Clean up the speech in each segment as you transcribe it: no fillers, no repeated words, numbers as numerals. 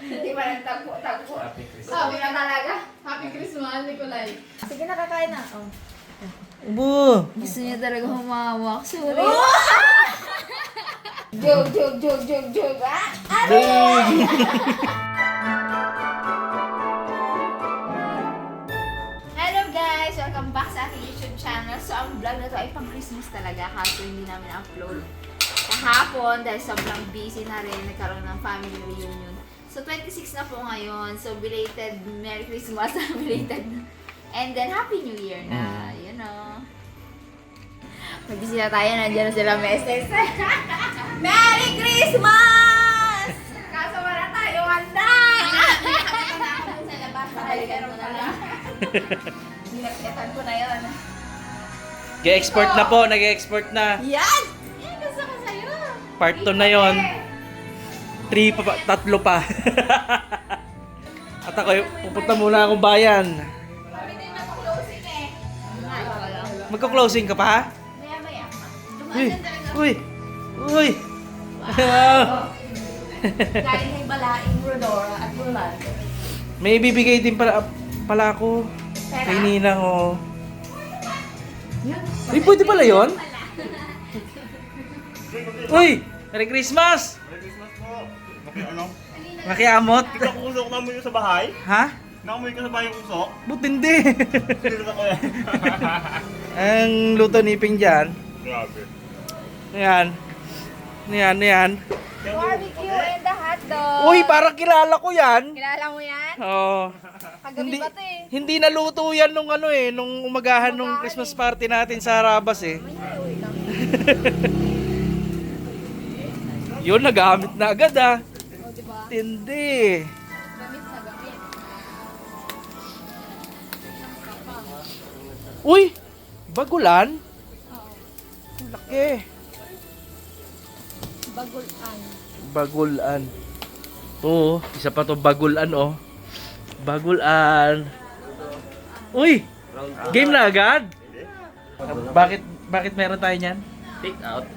Hindi pa nagtagpo-tagpo. Sabi na talaga. Happy Christmas, Nicolay. Sige na, kakain na. Oh. Ubo! Gusto niya talaga humawak. Sorry. Joke. Ah! Hello guys! Welcome back sa aking YouTube channel. So, ang vlog na to ay pang Christmas talaga. Kaso hindi namin upload kahapon dahil sobrang busy na rin. Nagkaroon ng family reunion. So, 26 na po ngayon. So, belated Merry Christmas. Belated. And then, Happy New Year na. You know. Mag-busy na tayo. Nandiyan na sila meses. Merry Christmas! Kaso wala tayo handa! Sa labas. Balikan mo na lang. Binagkatan ko na yun. Nag-export na po, nag-export na. Yan! Yan, gusto ko sa'yo. Part 2 na yon. 3 pa, 3 pa. At ako, pupunta muna akong bayan. Kami din mag-closing eh. Magka-closing ka pa? Maya-maya. Uy! Dumaan talaga. Uy! Uy! Galing kay Balaing, Rodora at Rolando. May bibigay din pala ako. Pera? Kay Ninang, oh. Uy, pwede pala yun? Uy! Merry Christmas! Merry Christmas po. Ano? Makiamot? Ikakusok na mo yun sa bahay? Ha? Nakamuwi ka sa bahay yung usok? Ba't hindi? Sinunod ako yan. Ang luto ni Ping dyan. Grabe. Ayan. Ayan. Barbecue and the hotdog. Uy, parang kilala ko yan. Kilala mo yan? Oo. Kagabi Hindi, pa to eh. hindi naluto yan nung nung umagahan nung Christmas party natin sa Harabas eh. Uy lang. Yun, nagamit na agad ah. O, diba? Tindi. Gamit na gamit. Uy! Bagulan? Oo. Ang laki. Bagulan. Bagulan. Oo, isa pa to bagulan oh. Bagulan. Uy! Game na agad? Bakit meron tayo niyan?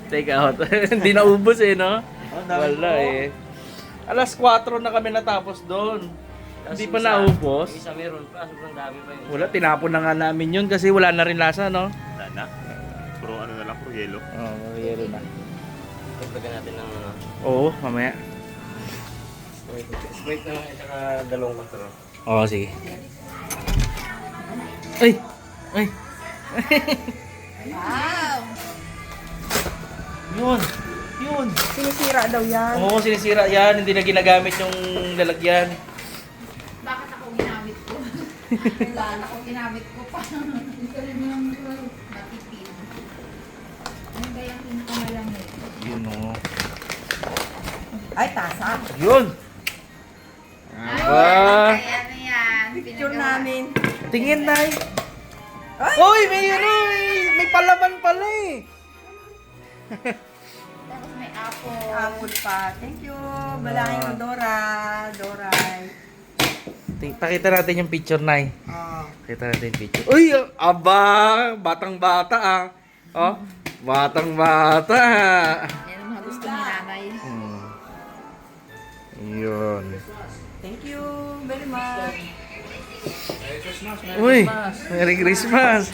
Take out. Hindi na ubos eh, no? Wala eh. Alas 4 na kami natapos doon. Hindi pa naubos. Isa meron pa, sobrang dami pa yun. Wala, tinapon na nga namin yun kasi wala na rin lasa, no? Wala na. Puro ano na lang, puro yelo. Oo, yelo na. Pagdagan natin ng ano. Oo, mamaya. Sprite na lang at saka dalawang kontrol. Oo, sige. Ay! Ay! Wow! Yun! Sinisira daw yan. Oo, sinisira yan. Hindi na ginagamit yung lalagyan. Bakit ako ginamit ko? Lala ko ginamit ko pa. Matipid. Ano ba yung pinakamalang nito? Yun o. Ay, tasa. Yun! Aba! Kaya na yan. Picture namin. Tingin na Uy! May palaman pala eh! Tapos may apple. Apple pa. Thank you. Balangin mo, Dora. Doray. Pakita natin yung picture, Nay. Oh. Pakita natin yung picture. Uy! Aba! Batang-bata ah! Oh! Batang-bata! Yan ang mga gusto ni nanay. Yun. Thank you very much. Uy! Merry Christmas!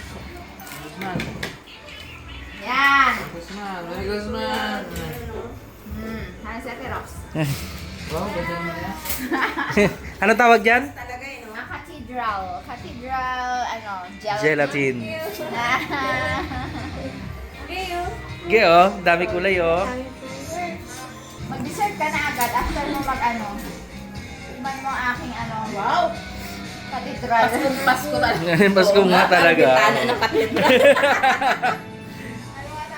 Yan! Merry Christmas! Ano si Ate Rox? Ano tawag dyan? Ang cathedral. Cathedral, gelatin. Gelatin. Gayo. Okay oh, dami kulay oh. Mag-dessert ka na agad after mo Tikman mo ang aking wow! Cathedral. Pasko talaga. Pasko nga talaga. Bintana ng katedral.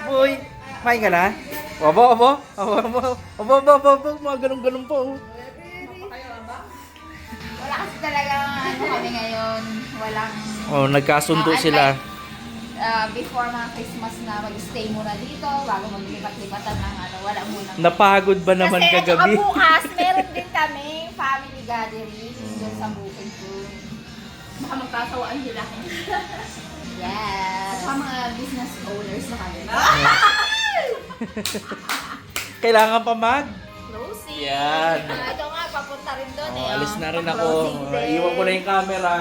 Uy, kumain ka na? Obo, mga ganun-ganun po. Oh. Wala kasi talaga kami ngayon. Walang... Oh, nagkasundo sila. Before mga Christmas na mag-stay muna dito bago maglipat-lipatan ng wala muna. Napagod ba naman Kasi kagabi? Kasi bukas, meron din kami family gathering doon sa bukid ko. Baka magkasawaan sila. Yes. Sa mga business owners na kami. Kailangan pa mag. Closing. Yan. Ito nga, papunta rin doon Oh, alis na rin ako. Iwan ko na yung camera.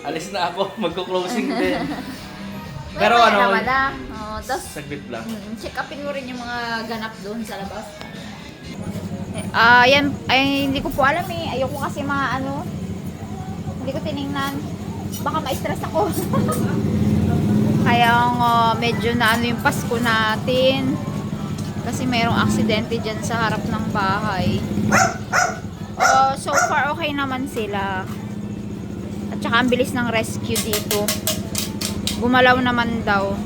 Alis na ako. Magko-closing din. Pero ano, Tapos, saglit lang. check upin mo rin yung mga ganap doon sa labas. Yan, ay hindi ko po alam eh. Ayoko kasi mga ano, hindi ko tiningnan. Baka ma-stress ako. Kaya medyo na ano yung Pasko natin. Kasi mayroong aksidente dyan sa harap ng bahay. So far okay naman sila. At saka ang bilis ng rescue dito. Gumalaw naman daw.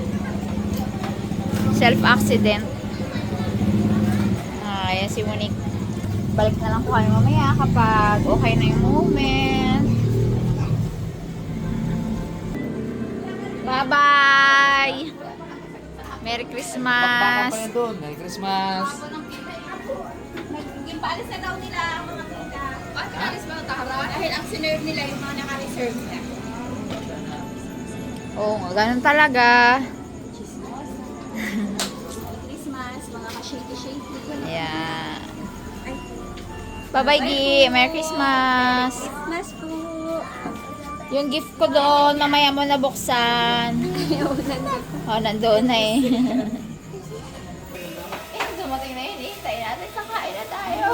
Self-accident. Ayan si Monique. Balik na lang po kami mamaya kapag okay na yung movement. Bye-bye! Merry Christmas! doon. Merry Christmas. Nagpaalis na daw nila ang mga tita. Bakit paalis ba Tara? Dahil ang sinerve nila yung mga naka-reserve nila. Oo nga, ganun talaga. Christmas, mga ka-shaky-shaky. Ayan. Bye-bye, Gi. Merry Christmas. Christmas po. Yung gift ko doon, mamaya mo nabuksan. Oh, nandoon na eh. Dumating na yun eh. Tayo natin, kakain na tayo.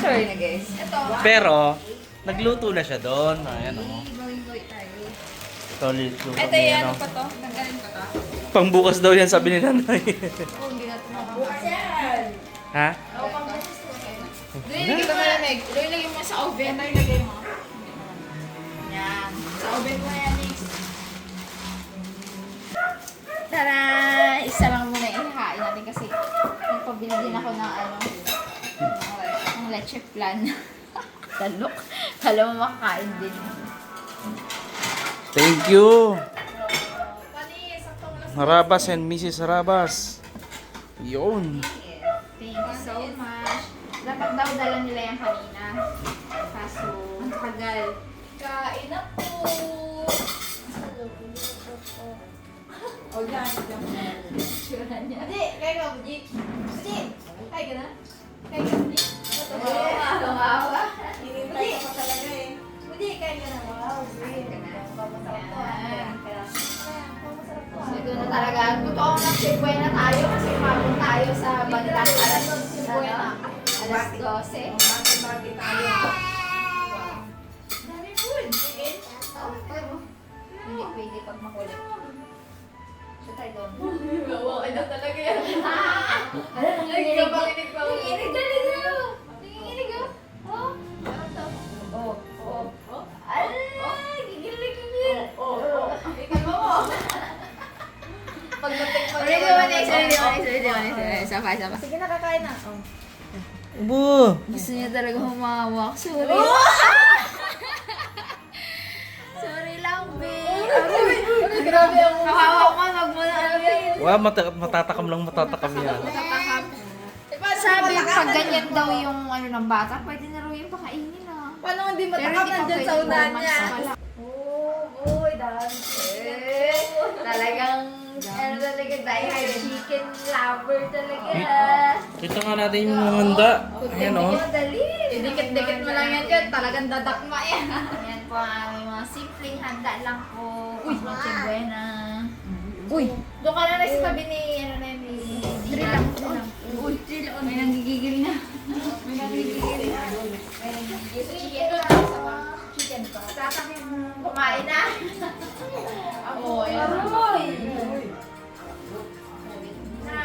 Sorry na guys. Ito. Pero, nagluto na siya doon. Ayan o. Solid luto Ito niya, yan, no? ano pa to? Nagaling pa to? Pangbukas daw yan, sabi ni nanay. Oo, hindi na ito mabukas. Ha? Oo, pangbukas to. Doon ilagay mo malamig. Doon ilagay mo sa oven. Doon ilagay mo. Yan. Sa oven mo yan, Nix. Tara! Isa lang muna ihahain natin kasi nagpabili din ako ng ano, ng leche flan. Talok. Kala mo makakain din. Thank you. Harabas and Mrs. Harabas. Yun. Thank you so much. Dapat daw dala nila yan kanina. Kaso, ang tagal. Kain na po! O yan, yan. Tsura niya. Hindi, kaya ka, Buji. Buji! Kaya ka na? Kaya ka, Buji? Tungawa. Hinintay ko pa talaga eh. Buji, kaya ka na. Wow, great. Kaya ka na. Yan. So, ito na talaga. Totoo na sibwe na tayo kasi umabot tayo sa bandang alas 12. Bati-bati tayo. Dami food. Chicken. Oh, pwede mo. Hindi pwede pag makulit. So, tayo doon. Gawa daw talaga yan. Nanginginig pa. Nanginginig talaga. Nanginginig ah. Oh. Ano to? Oh. Oh. Oh. Alay! Gigilig. Ikaw mo. Pagdating pa. Next. Sabay. Sige, nakakain na. Oh. Ubo. Gusto niya talaga humawak. Sorry. Sorry lang, babe. Grabe ang Hawak mo, wag mo na alawin. Wow, matatakam yan. Sabi, pag ganyan daw yung ano ng bata, pwede na raw yung pakainin ah. Paano hindi Pero matakam hindi pa nandyan pwede sa unahan 4 months niya? pa pala. Boy, dance. Talagang, ano talaga, die-hard chicken lover talaga. Ito nga natin yung mga handa. Ayan o. Dali. Dikit-dikit mo lang yan dyan, talagang dadakma yan. Ayan po ang aming mga simpleng handa lang po. Uy, Noche Buena. Uy, doon ka na sa tabi ni, ano na yun, ni Dina. Uy, may nanggigigil na. May nanggigigil na. May nanggigigil na. Chicken pa. Tatakip mo. Kumain na. Ako, ayan. Aroy! Na,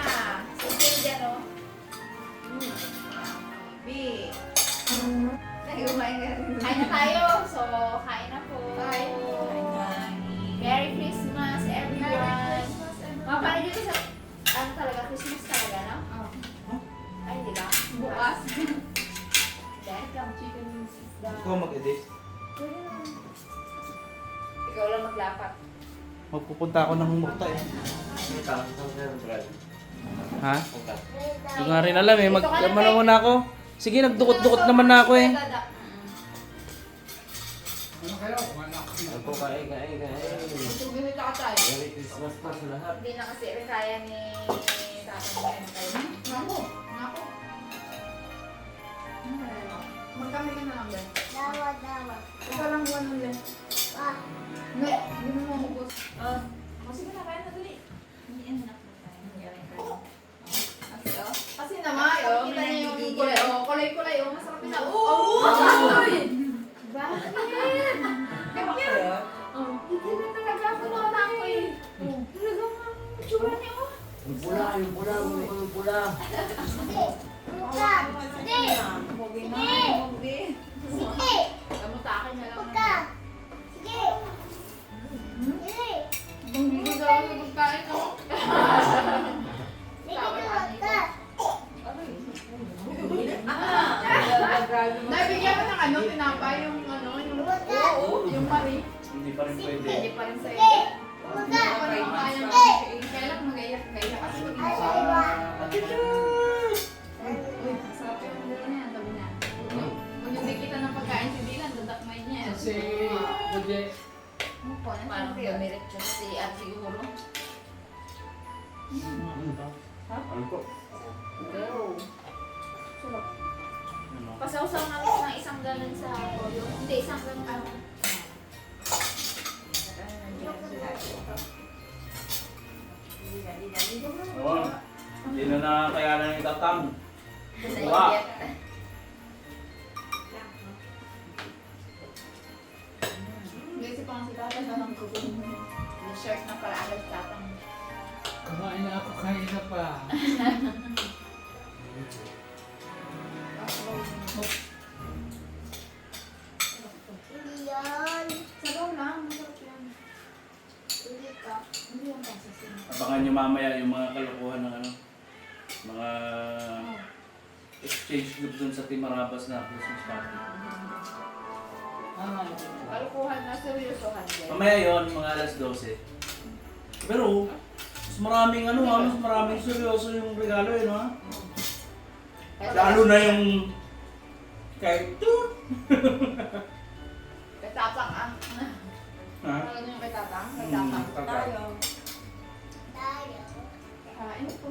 simple dyan o. B. Kain na tayo. So, kain na po. Merry Christmas, everyone. Mapanood dito sa, ano talaga, Christmas talaga, no? Ay, hindi ba? Bukas. Dahil kang chicken isda. Ikaw mag-edit. Ikaw lang maglapat. Magpupunta ako ng humukta eh. Ha? Hindi nga rin alam eh. Magkama na muna ako. Sige, nagdukot-dukot naman na ako eh. Ano po, kain. Tubig ka tayo. Merry Christmas pa sa lahat. Hindi na kasi rin kaya ni Tatang Kain tayo. Ikaw lang buwan ulit. No, hindi mo maubos. Sige na, kaya na dali. Kasi naman, kita niyo yung kulay. Kulay-kulay. Masarap na. Bakit? Hindi na talaga ako ako eh. Talagang ang tsura niya. Yung pula. Kamusta akin na lang. Bumili ka ako sa pagkain ako. Nabigyan mo ng ano, tinapay yung ano, yung mari. Hindi pa rin pwede. Hindi pa rin sa'yo. Hindi pa rin kaya kailan mag-iyak kasi uy, masarap yung ulo na yan, tabi na. Kung hindi kita ng pagkain si Dylan, dadakmay niya. Kasi, Budye, Parang bumirit siya si Ate siguro. Ano po? Pasaw-saw namin ng isang galon sa toyo. Hindi, isang galon ano. Oo. Hindi na nakakayanan ng itatang. Wow. Kasi pang si Tata na lang kukunin mo. Yung shirt na pala agad tatang. kumain na ako kanina pa. Sabaw lang, masarap yan. Hindi ka. Hindi yung pasasin. Abangan nyo mamaya yung mga kalokohan ng ano, mga exchange group dun sa Timarabas na Christmas party. Kalukuhan na seryosohan din. Mamaya yon mga alas 12. Pero, mas maraming ano ha, mas maraming seryoso yung regalo yun ha. Lalo na yung kay Toot. Katatang ah. Ha? Ano yung katatang? Hmm, Katatang. tatang. Kain po.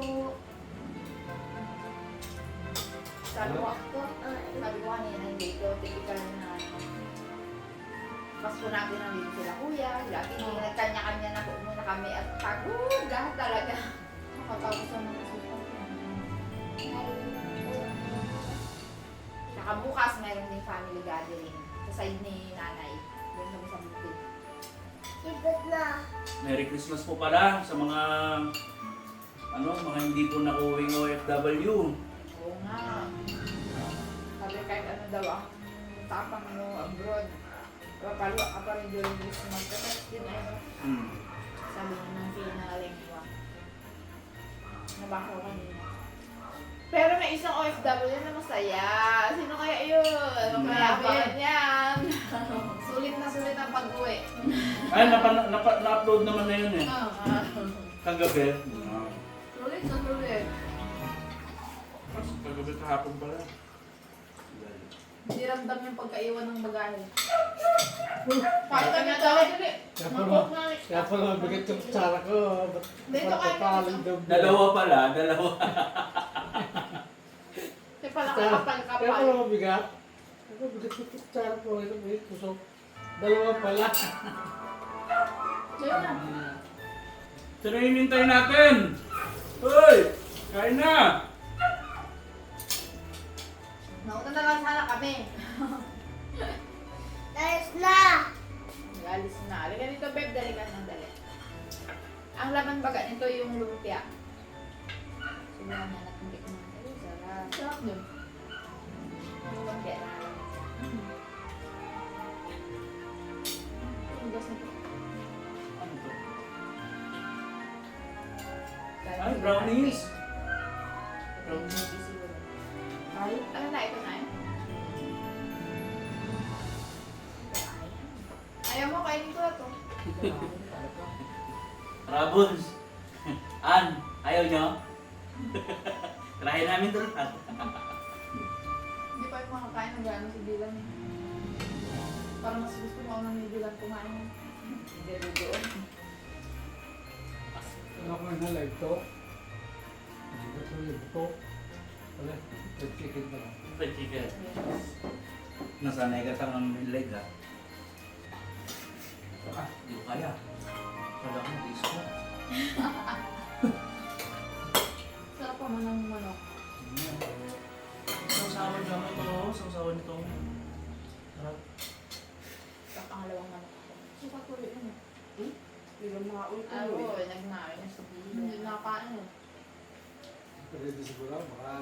Sabi ko kanina hindi ito, typical na ano. Pasko natin nandito sila kuya, lagi nagkanya-kanya na po muna kami at pagod lahat talaga. Nakatapos na ng kasupan. Saka bukas mayroon din family gathering sa side ni nanay. Doon kami sa bukid. Merry Christmas po pala sa mga mga hindi po nakuwing OFW. Oo nga. Sabi kahit ano daw ang tapang mo abroad. Papaluwa ka pa rin during Christmas. Kasi yun ay sabi niya ng pinalengwa. Nabasa ko kanina. Pero may isang OFW na masaya. Sino kaya yun? Kaya yan. Sulit na sulit ang pag-uwi. Ay, na-upload naman na yun eh. Kagabi. Sulit na sulit. Kagabi kahapon pala. Hindi ramdam yung pagkaiwan ng bagahe. Kahit kami daw, dili. Kaya pala mabigat yung kutsara ko. Dito kayo Papaling daw. Dalawa pala, dalawa. Kasi pala Kaya kapal-kapal. pala mabigat. Ako mabigat yung kutsara ko. Ito may tusok. Dalawa pala. Ayun na. Sino hinintay natin? Hoy! Kain na! Nauna na lang sana kami. Alis na. Halika dito, babe. Dali ka ng dali. Ang laman baga nito yung lumpia. Subukan na natin tikman. Ay, sarap. Sarap dun. Yung lumpia na lang. Tugas na to. Ano to? Ay, brownies! Brownies siguro. Ay, ano na ito na Ayaw mo, kainin ko na to. Rabons! An, ayaw nyo? Tirahin namin ito lahat. Hindi pa yung makakain ng gano'n si Dylan eh. Parang mas gusto mo ako ng Dylan kumain. Hindi doon. Ano ko na live to? Ito yung buto. Wala. Chicken na lang. Fried chicken. nasanay ka tang ng leg ha. Di ko kaya. Kala ko disco. Sarap pa man ng manok. Sausawan naman ito. Sausawan nito. Sarap. Sarap ang halawang manok ako. Suka ko rin ano. Hindi lang mga Ako, ulit-ulit. nagmain na sa bili. Hindi nakaano. Pwede siguro, baka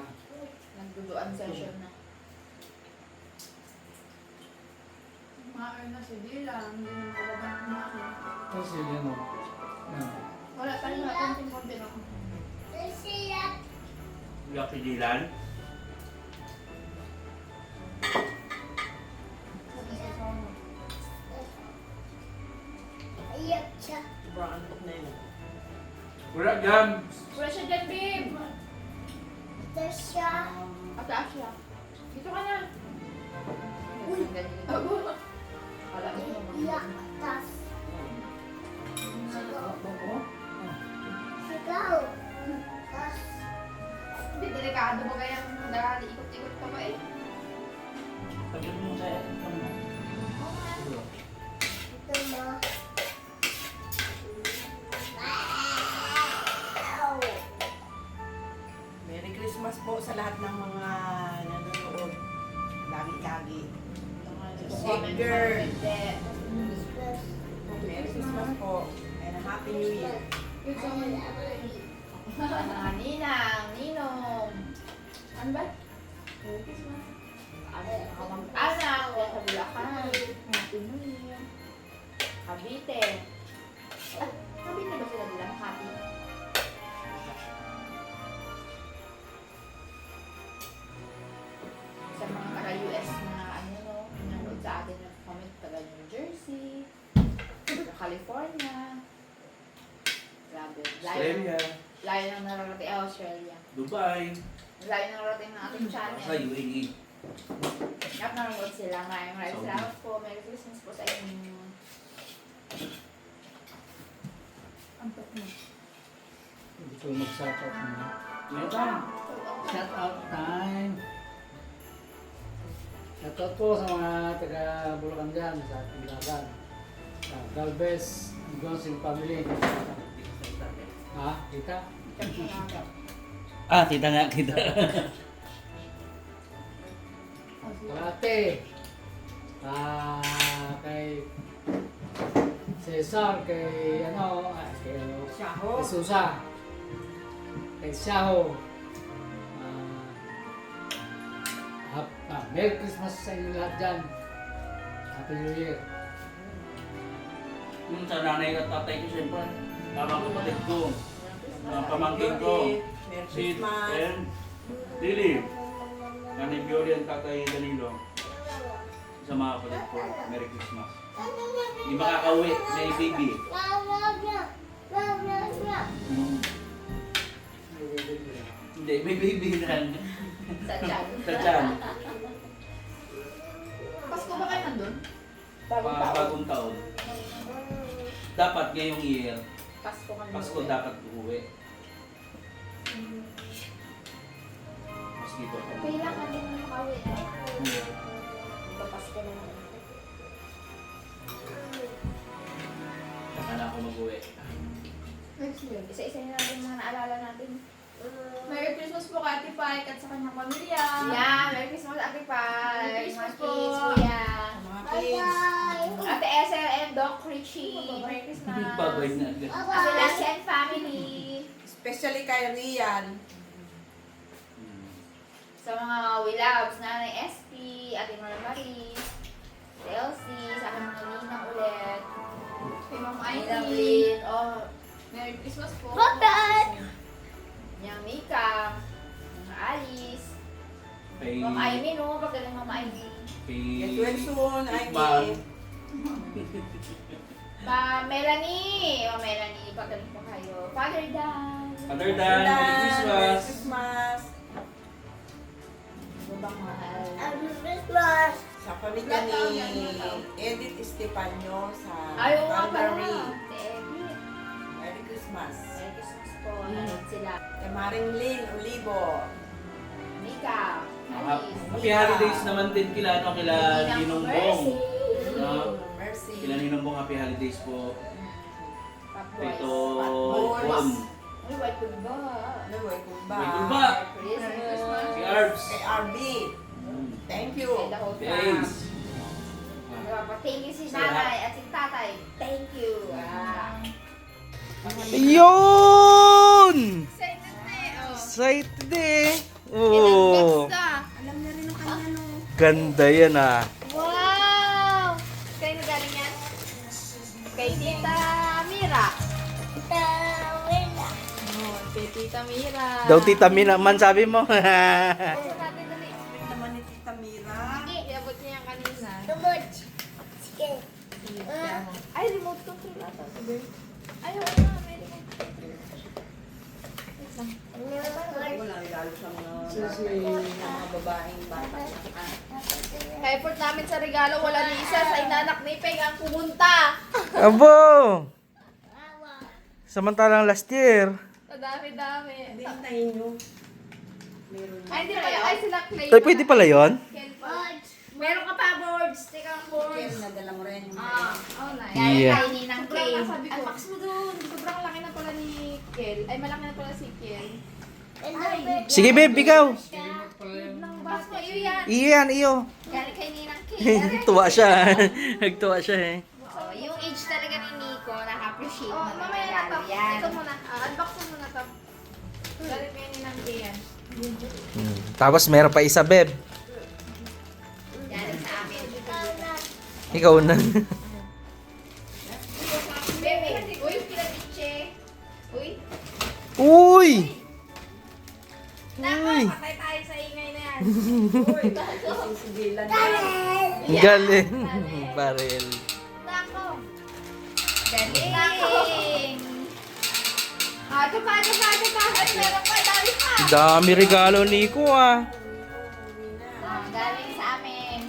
Nagduduan session na. Kumain na si Dila. Hindi naman kababang kumain. kasi yan o. Yan. Wala pa rin natin konti na. Lucky Dylan. Sobrang antok na yun. Wala dyan. Wala siya dyan, babe! Ataas siya. Dito ka na. Uy! Wala mo. Hindi, delikado ba kaya kung ikot-ikot ka pa eh? Pagyan mo sa ano. Merry Christmas po sa lahat ng mga nanonood. Lagi-lagi. Comment, girl. hindi. Merry Christmas po. And a Happy New Year. Mga ninang, ninong. Ano ba? Merry Christmas. Ano, nakamag-anak, sa Bulacan. Happy New Year. Cavite. Ah, Cavite ba sila nila? Happy? Sa mga taga-US na ano no, nanonood sa atin na comment taga New Jersey, taga California. Grabe. Australia. Layo nang nararating Australia. Dubai. Layo nang nararating ng ating channel. Sa UAE. At nanonood sila. Maraming salamat po. Merry Christmas po sa inyo. Ang pag mo. Hindi ko mag-shout out muna. Meron. Shout out time! Shout out po sa mga taga Bulacan dyan, sa ating laban. Sa Galvez and Gonsing family. Ha? Kita? Ah, kita nga, kita. Kalate! Kay Cesar, kay ano, kay Shaho. Susa, kay Shaho. Merry Christmas sa inyo lahat dyan. Happy New Year. Yung sa nanay at tatay ko, siyempre, tama ko patid ko. Mga pamangkin ko. Merry Si Christmas. and Lily. Nanay Bioli and tatay Danilo. Sa mga kapatid ko, Merry Christmas. Hindi makakauwi, may baby. Hindi, may baby na. Sa chan. Sa tiyan. Pasko ba kayo nandun? Bagong taon. Dapat ngayong year, Pasko kami. Pasko dapat uuwi. Mas dito ako. Kailangan din na makauwi. Pasko na naman. Saka na ako mag-uwi. Isa-isa na natin mga naalala natin. Merry Christmas po kay Ate Pike at sa kanyang pamilya. Yeah, Merry Christmas, Ate Pai. Merry Christmas Mga po. kids, Kuya. Mga kids. Ate Esel and Doc Richie. Merry Christmas. Bagay na agad. Ate Lassie and family. Especially kay Rian. Sa mga Willabs, Nanay SP, Ate Mara Marie, si Elsie, sa aking mga ninang ulit. Kay Ma'am Ay, Ivy. David, oh, Merry Christmas po. Yang Mika, mga Alice, Kay... Ma'am Ivy, no? Pagdating Ma'am Ivy. Get Kay... well soon, Ma'am. Ivy. Melanie, oh Melanie, pagdating po kayo. Father Dan. Father Dan, Merry Merry Christmas! Christmas. Bubang mahal. Sa pamilya ni Edith Estepanyo sa Ayaw nga pala. Calgary. Si Edith. Merry Christmas. Merry Christmas po. Nanood sila. Kay Maring Lynn Olivo. Mika, Happy holidays naman din kila, ano, kila Ninong Bong. No? Mercy. Kila Ninong Bong, happy holidays po. Ito, Boys. Bon. Ay, white food ba? Ano, welcome ba? May gulba. Christmas. Si Arbs. Kay RB. Thank you. Kay the whole fam. Thanks. Thank you si nanay at si tatay. Thank you. Yun! Excited na eh. Oh. Excited eh. Ilang Oh. bucks na? Alam na rin ang kanya no. Ganda yan ah. Wow! Kaya na galing yan? Kay Tita Mira. Oh, kay Tita Mira. Daw tita Mina man sabi mo. Basta natin dali. Ito naman ni Tita Mira. Iabot niya yan kanina. Ay, remote control ata. Ay, oo nga, may remote control. Wait lang. Wala regalo sa mga babaeng bata. Effort namin sa regalo, wala ni isa sa inanak ni Peng ang pumunta. Abo! Samantalang last year. Sa dami-dami. Hindi, hintayin nyo. Meron Ay, hindi pala. Ay, sila Clay. Ay, pwede pala yon? Ken pa. Meron ka pa boards. Teka ang boards. Ken, nadala mo rin. Oh, nice. Yeah. Kaya ni ng Kay. Sobrang sabi ko. Ay, max mo doon. Sobrang laki na pala ni Kel. Ay, malaki na pala si Kel. Sige babe, ikaw. Bas mo, iyo yan. Iyo yan, iyo. Galing kay Ninang Kay. Tuwa siya. Nagtuwa siya eh. So, yung age talaga ni Nico, naka-appreciate Oh, ng mamaya na regalo to. yan. Ito muna. Unbox mo muna to. Galing kay Ninang Kay yan. Tapos meron pa isa, babe. Galing sa amin. Ikaw na. Baby, uy, kinabiche. Uy, Uy! nako, Uy! patay tayo sa ingay na yan. Sisigilan na. Galing. Baril. Nako. Galing. Ah, ito pa. Ay, meron pa, dami pa. Dami regalo Nico ah. Ah, galing sa amin.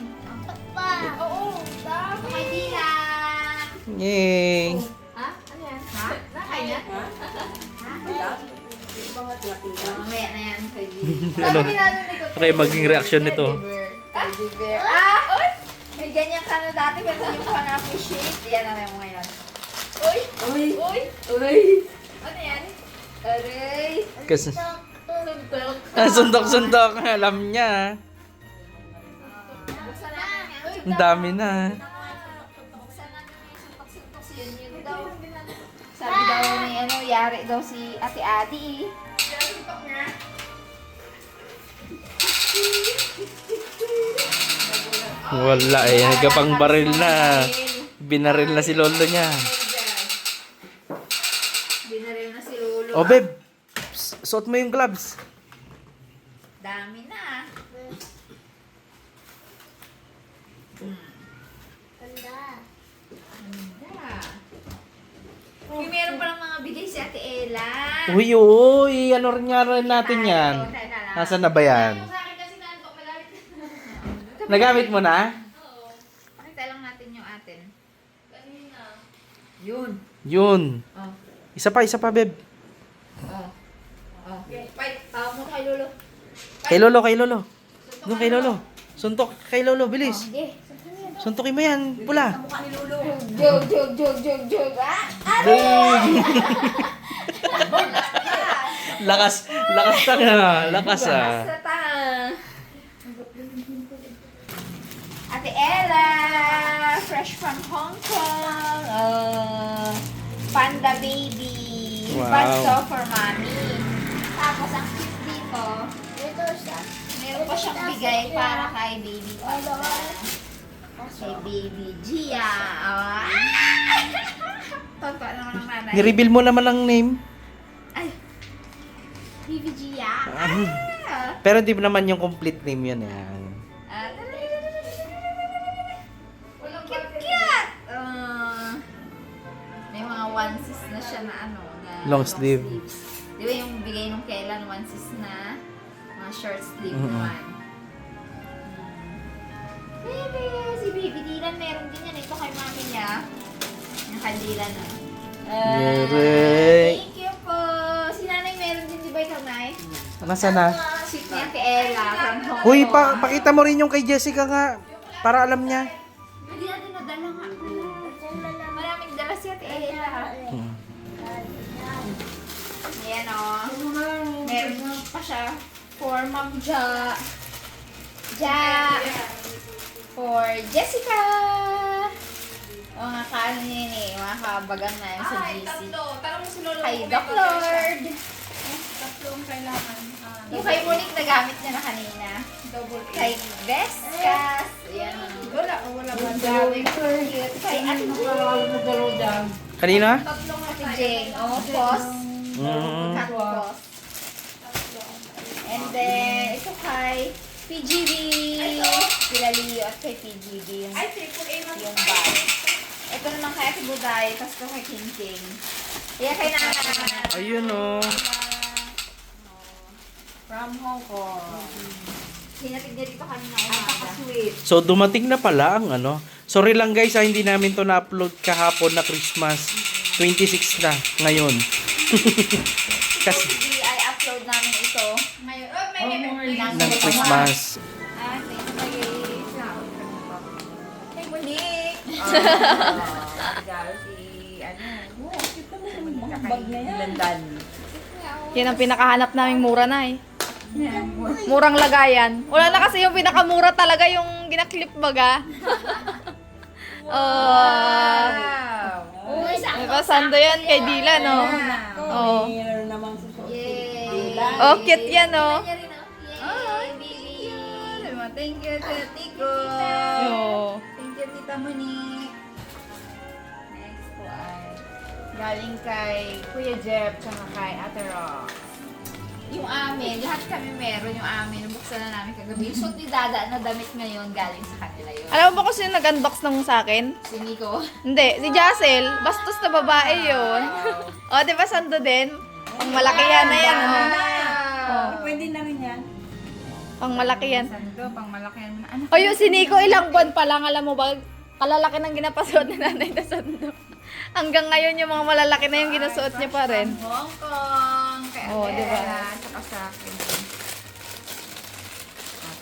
Oo, dami. May dilang. Yay! Ha? Ano yan? Ha? Nakaya? Mamaya na yan. Ano? Ano yung maging reaksyon nito? Teddy bear. Ah! Uy! May ganyan ka na dati pero hindi mo pa na-appreciate. Yan na mo ngayon. Uy! Uy! Uy! Uy! Ano yan? Aray! Kasi, Suntok. sundok-sundok. Alam niya. Buksan natin yan. Uy, Ang dami na. buksan natin yung suntok-suntok si Yun daw. Sabi daw ni ano, yari daw si Ate Adi. Wala eh. Nagkapang baril na. Binaril na si lolo niya. Binaril na si Lolo. Oh babe, suot mo yung gloves. Dami na. Ganda. Uy, meron palang mga bigay si Ate Ella. Uy, ano rin nga rin natin yan? Nasaan na ba yan? Sa akin kasi nandok, malapit. Nagamit mo na? Pakita lang natin yung atin. Yun. Yun. Oh. Isa pa babe. Oh. Oh. Wait, tawa mo kay Lolo. Kay lolo. Doon kay lolo. Suntok kay lolo, bilis. Sige. Suntokin mo yan, pula. Mukha ni Lolo. Jog. Ah! Lakas tanga. Lakas ah. Basta ta. Ate Ella, fresh from Hong Kong. Panda baby. Wow. Basto for mommy. Tapos ang cute dito, meron pa siyang bigay para kay baby Panda. Kay baby Gia. Ah! Tonto naman ang nanay. Ni-reveal mo naman ang name. Ay! Baby Gia. Pero di naman yung complete name yun yan. Cute! May mga onesies na siya na ano, na Long sleeve. sleeves. Di ba yung bigay nung kailan onesies na mga short sleeve Mhm. naman. Baby, si Baby Dylan meron din yan. Ito kay mami niya. Yung kay Dylan na. Yay! Thank you po. Si nanay meron din, di ba ikaw, Nay? Nasaan na? Sweet ni Ate Ella from Hong Kong. Uy, pakita mo rin yung kay Jessica nga. Para alam niya. Hindi natin nadala nga. Maraming dala si Ate Ella. Ayan o. Meron pa siya for Ma'am Ja. For Jessica. O nga kaano yun eh. Mga kabagang na yun sa GC. Tanong mo si Lolo. Kay Doc Lord. Tatlong kailangan. Yung kay Monique nagamit niya na kanina. Double A. Kay Vescas. Ayan. Wala man. Cute. Kay Ate Jane. Kanina? Tatlong Ate Jane. Oh, Pos. Cat Mm. Pos. And then, ito kay PGB. Sila Leo at kay PGB. Yung, Ay, triple A man. yung bag. Ito naman kay Ate Buday. Tapos ito kay King King. Kaya kay Nana. Ayun oh. From Hong Kong. Hinatid niya dito kanina umaga. Sweet. So dumating na pala ang ano. Sorry lang guys, hindi namin to na-upload kahapon na Christmas. 26 na ngayon. Kasi Hindi ay upload namin ito. Ngayon, may ng Christmas. Ah, thank you. Hey, Monique! Yan ang pinakahanap naming mura na eh. Murang lagayan. Wala na kasi yung pinakamura talaga yung ginaklip baga. Oh. Uy, Diba, sando yan kay Dila, no? Oh. Meron namang susunod. Yay! Oh, cute yan, no? Kanya rin, oh. Yay, baby! Thank you, Tiko. Oh. Thank you, Tita Monique. Next po ay galing kay Kuya Jeff tsaka kay Ate Rox. Yung amin, lahat kami meron yung amin. Nabuksan na namin kagabi. Yung suot ni Dada na damit ngayon, galing sa kanila yun. Alam mo ba kung sino nag-unbox ng sa akin? Si Nico. Hindi, si Jacel. Bastos na babae yun. O, di ba sando din? Pang malaki yan na yan, oh. Wow! Pwede na rin yan. Pang malaki yan. Sando, pang malaki naman. Ano? O, yung si Nico, ilang buwan pa lang, alam mo ba? Kalalaki ng ginapasuot ni nanay na sando. Hanggang ngayon, yung mga malalaki na yung ginasuot niya pa rin. Hong Kong. Kay Oh, Ate diba? Ella, tsaka sa akin.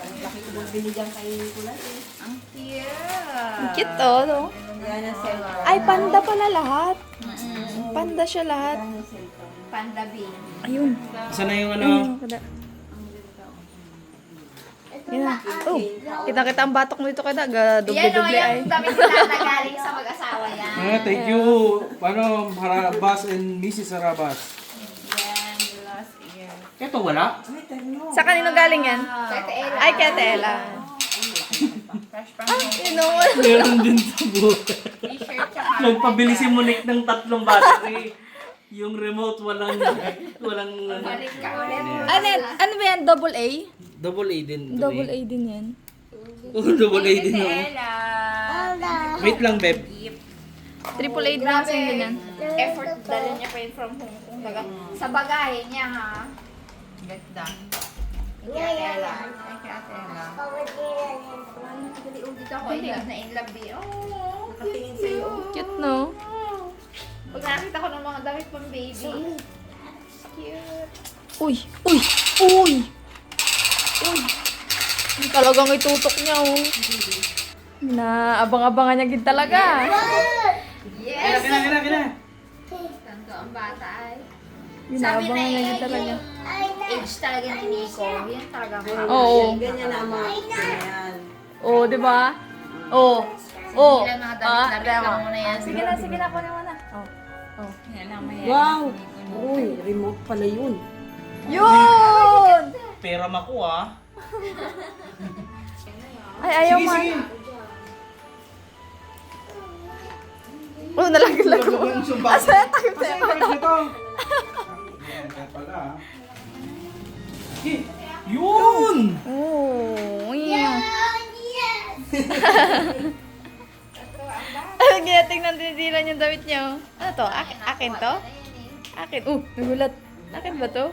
Ang laki ko binigyan kay Kulay. Ang cute. Ang cute, oh, no? Yan ang cellphone. Ay, panda pala lahat. Mm-mm. Panda siya lahat. Yan ang cellphone. Panda bean. Ayun. Isa na yung ano. Yan na. Oh, kita-kita ang batok mo dito kada. Yan o, Doble-doble ay. yung damit na galing sa mag-asawa yan. Thank you. Ano, Harabas and Mrs. Harabas. Yan, last year. Ito wala? Ay, tanong. Sa kanino galing yan? Kay Ate Ella. Ay, kay Ate Ella. Fresh pa You know, Meron din sa buhay. T-shirt tsaka. Nagpabili si Monique ng 3 battery. Yung remote walang Balik ka ulit. ano ba yan? Double A? Double A din. Double A din yan. Oh, double A din Ate oh. Ella. Wait lang, Beb. Triple A din kasi yung ganyan. Effort dala niya pa yun from Hong Kong. Sa bagahe niya ha. Ganda. Kay Ate Ella. Ay, kay Ate Ella. Dito ako in love eh. Oh, Nakatingin sa'yo. Cute, no? pag nakita ko ng mga damit pang baby. Cute. Uy! Uy! Uy! Uy! Talagang itutok niya, oh. Na abang-abangan niya gid talaga. Yes! Kina. Tanto ang bata ay. Sabi na Ginaabangan niya gid talaga. yung age talaga ni Nico, yan talaga ang Oo. Ganyan na ang mga yan. Oh, di ba? Oh. Oh. Hindi lang mga damit-damit lang muna yan. Sige na, kunin mo na. Oh. Oh. Yan lang may Wow! Uy, remote pala yun. Yun! Pera makuha. Ay, ayaw Sige, man. sige. Oh, nalaglag ko. Asa, takip Kasi tayo. ito. Yun! Oh, yeah. Tingnan tinitilan yung damit niyo. Ano to? Akin to? Akin. Nagulat. Akin ba to?